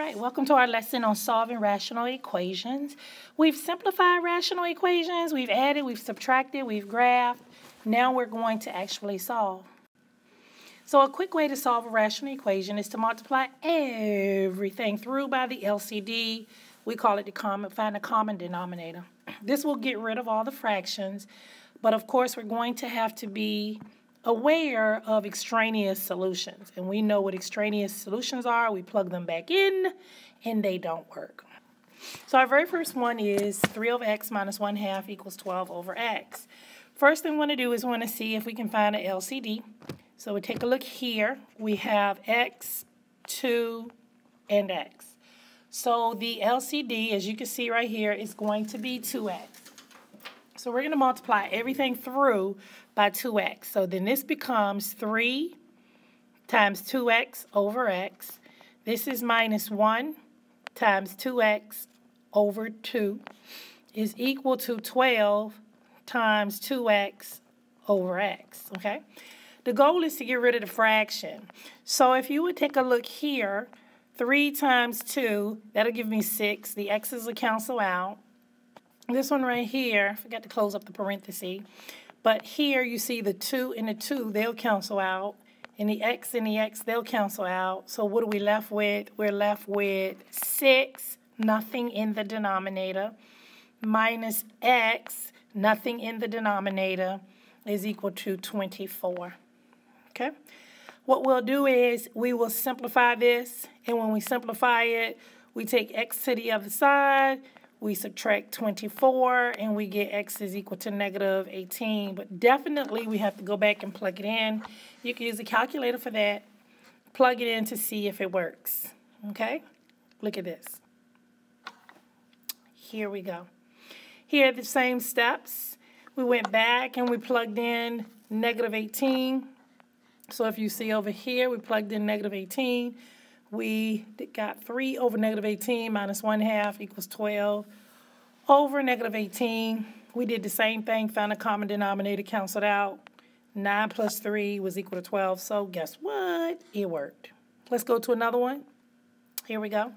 right, welcome to our lesson on solving rational equations. We've simplified rational equations, we've added, we've subtracted, we've graphed. Now we're going to actually solve. So a quick way to solve a rational equation is to multiply everything through by the LCD. We call it find the common denominator. This will get rid of all the fractions, but of course we're going to have to be aware of extraneous solutions. And we know what extraneous solutions are. We plug them back in and they don't work. So our very first one is 3 over x minus 1/2 equals 12 over x. First thing we want to do is we want to see if we can find an LCD. So we take a look here. We have x, 2, and x. So the LCD, as you can see right here, is going to be 2x. So we're going to multiply everything through by 2x. So then this becomes 3 times 2x over x. This is minus 1 times 2x over 2 is equal to 12 times 2x over x, okay? The goal is to get rid of the fraction. So if you would take a look here, 3 times 2, that'll give me 6. The x's will cancel out. This one right here, forgot to close up the parenthesis, but here you see the 2 and the 2, they'll cancel out, and the x, they'll cancel out. So what are we left with? We're left with 6, nothing in the denominator, minus x, nothing in the denominator, is equal to 24. Okay? What we'll do is we will simplify this, and when we simplify it, we take x to the other side, we subtract 24, and we get x is equal to negative 18. But definitely we have to go back and plug it in. You can use a calculator for that. Plug it in to see if it works. Okay? Look at this. Here we go. Here are the same steps. We went back and we plugged in negative 18. So if you see over here, we plugged in negative 18. We got 3 over negative 18 minus 1/2 equals 12 over negative 18. We did the same thing, found a common denominator, canceled out. 9 plus 3 was equal to 12. So guess what? It worked. Let's go to another one. Here we go.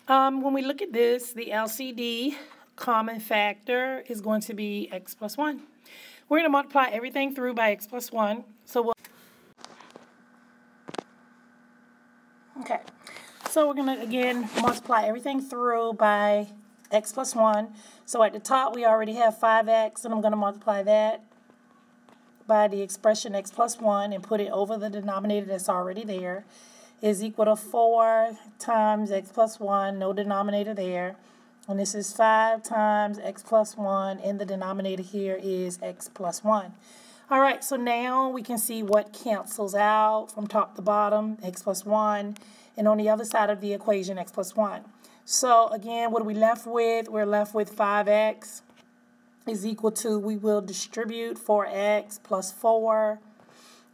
When we look at this, the LCD common factor is going to be x plus 1. We're going to multiply everything through by x plus 1. So we're going to, again, multiply everything through by x plus 1. So at the top, we already have 5x, and I'm going to multiply that by the expression x plus 1 and put it over the denominator that's already there, is equal to 4 times x plus 1, no denominator there. And this is 5 times x plus 1, and the denominator here is x plus 1. All right, so now we can see what cancels out from top to bottom, x plus 1, and on the other side of the equation, x plus 1. So again, what are we left with? We're left with 5x is equal to, we will distribute 4x plus 4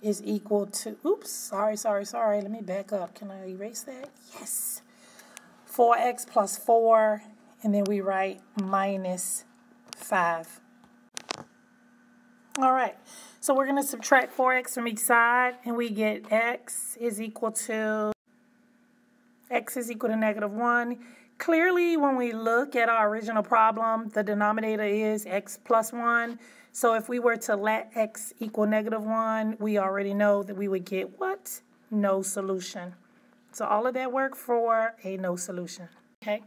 is equal to, oops, sorry. Let me back up. Can I erase that? Yes. 4x plus 4, and then we write minus 5. All right, so we're going to subtract 4x from each side, and we get x is equal to negative 1. Clearly, when we look at our original problem, the denominator is x plus 1. So if we were to let x equal negative 1, we already know that we would get what? No solution. So all of that worked for a no solution. Okay?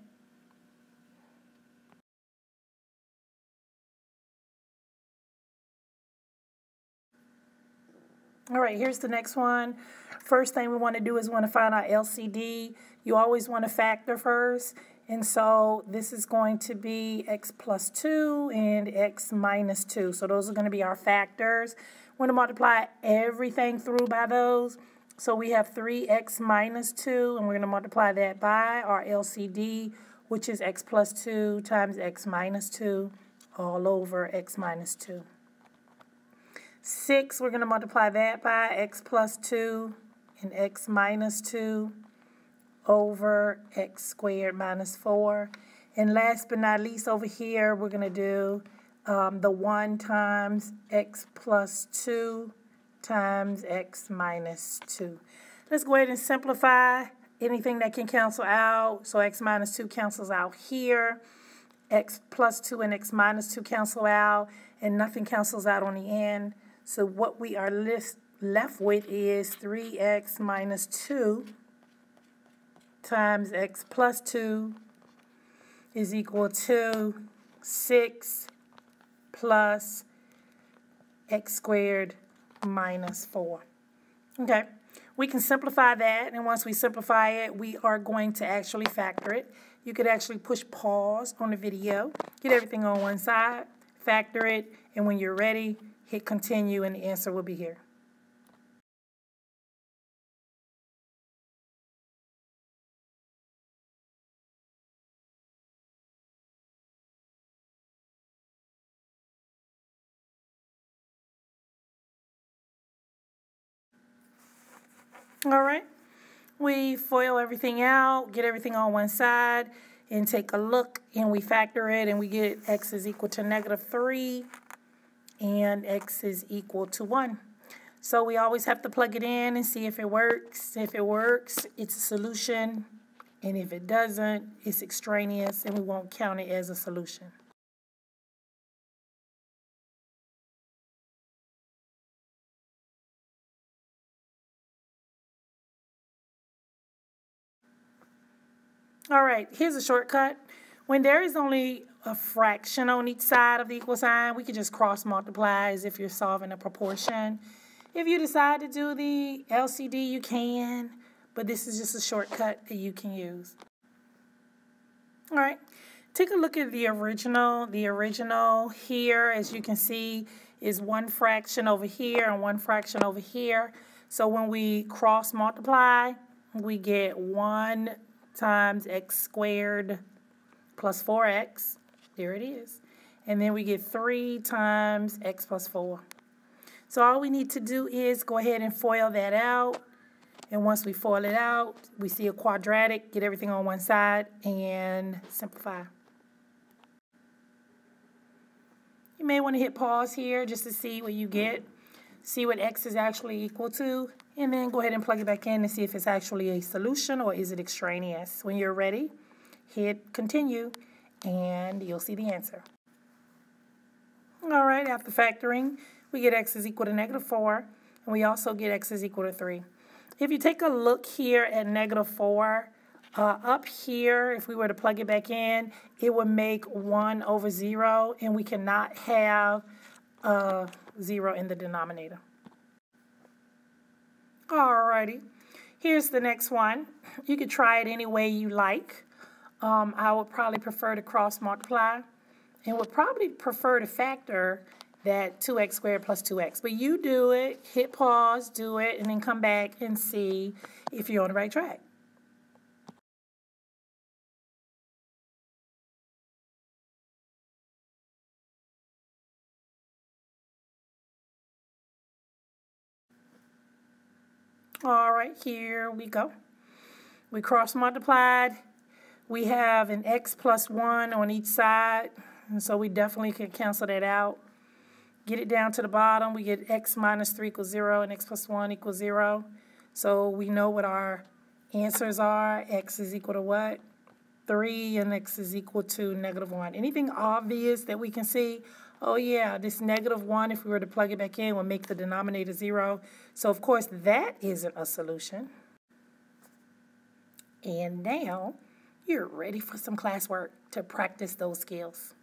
All right, here's the next one. First thing we want to do is we want to find our LCD. You always want to factor first. And so this is going to be x plus 2 and x minus 2. So those are going to be our factors. We're going to multiply everything through by those. So we have 3x minus 2, and we're going to multiply that by our LCD, which is x plus 2 times x minus 2 all over x minus 2. 6, we're going to multiply that by x plus 2 and x minus 2 over x squared minus 4. And last but not least over here, we're going to do the 1 times x plus 2 times x minus 2. Let's go ahead and simplify anything that can cancel out. So x minus 2 cancels out here. X plus 2 and x minus 2 cancel out, and nothing cancels out on the end. So what we are left with is 3x minus 2 times x plus 2 is equal to 6 plus x squared minus 4. Okay, we can simplify that, and once we simplify it, we are going to actually factor it. You could actually push pause on the video, get everything on one side, factor it, and when you're ready, hit continue, and the answer will be here. All right, we FOIL everything out, get everything on one side, and take a look, and we factor it, and we get x is equal to -3, and x is equal to 1. So we always have to plug it in and see if it works. If it works, it's a solution, and if it doesn't, it's extraneous, and we won't count it as a solution. All right, here's a shortcut. When there is only a fraction on each side of the equal sign, we can just cross multiply as if you're solving a proportion. If you decide to do the LCD, you can, but this is just a shortcut that you can use. All right, take a look at the original. The original here, as you can see, is one fraction over here and one fraction over here. So when we cross multiply, we get 1 times x squared plus 4x. There it is. And then we get 3 times x plus 4. So all we need to do is go ahead and FOIL that out. And once we FOIL it out, we see a quadratic, get everything on one side, and simplify. You may want to hit pause here just to see what you get, see what x is actually equal to, and then go ahead and plug it back in and see if it's actually a solution or is it extraneous. When you're ready, hit continue, and you'll see the answer. All right, after factoring, we get x is equal to -4, and we also get x is equal to 3. If you take a look here at -4, up here, if we were to plug it back in, it would make 1 over 0, and we cannot have 0 in the denominator. Alrighty, here's the next one. You could try it any way you like. I would probably prefer to cross multiply, and would probably prefer to factor that 2x squared plus 2x. But you do it, hit pause, do it, and then come back and see if you're on the right track. All right, here we go. We cross multiplied. We have an x plus 1 on each side, and so we definitely can cancel that out. Get it down to the bottom. We get x minus 3 equals 0 and x plus 1 equals 0. So we know what our answers are. X is equal to what? 3, and x is equal to -1. Anything obvious that we can see? Oh yeah, this -1, if we were to plug it back in, will make the denominator 0. So of course that isn't a solution. And now you're ready for some classwork to practice those skills.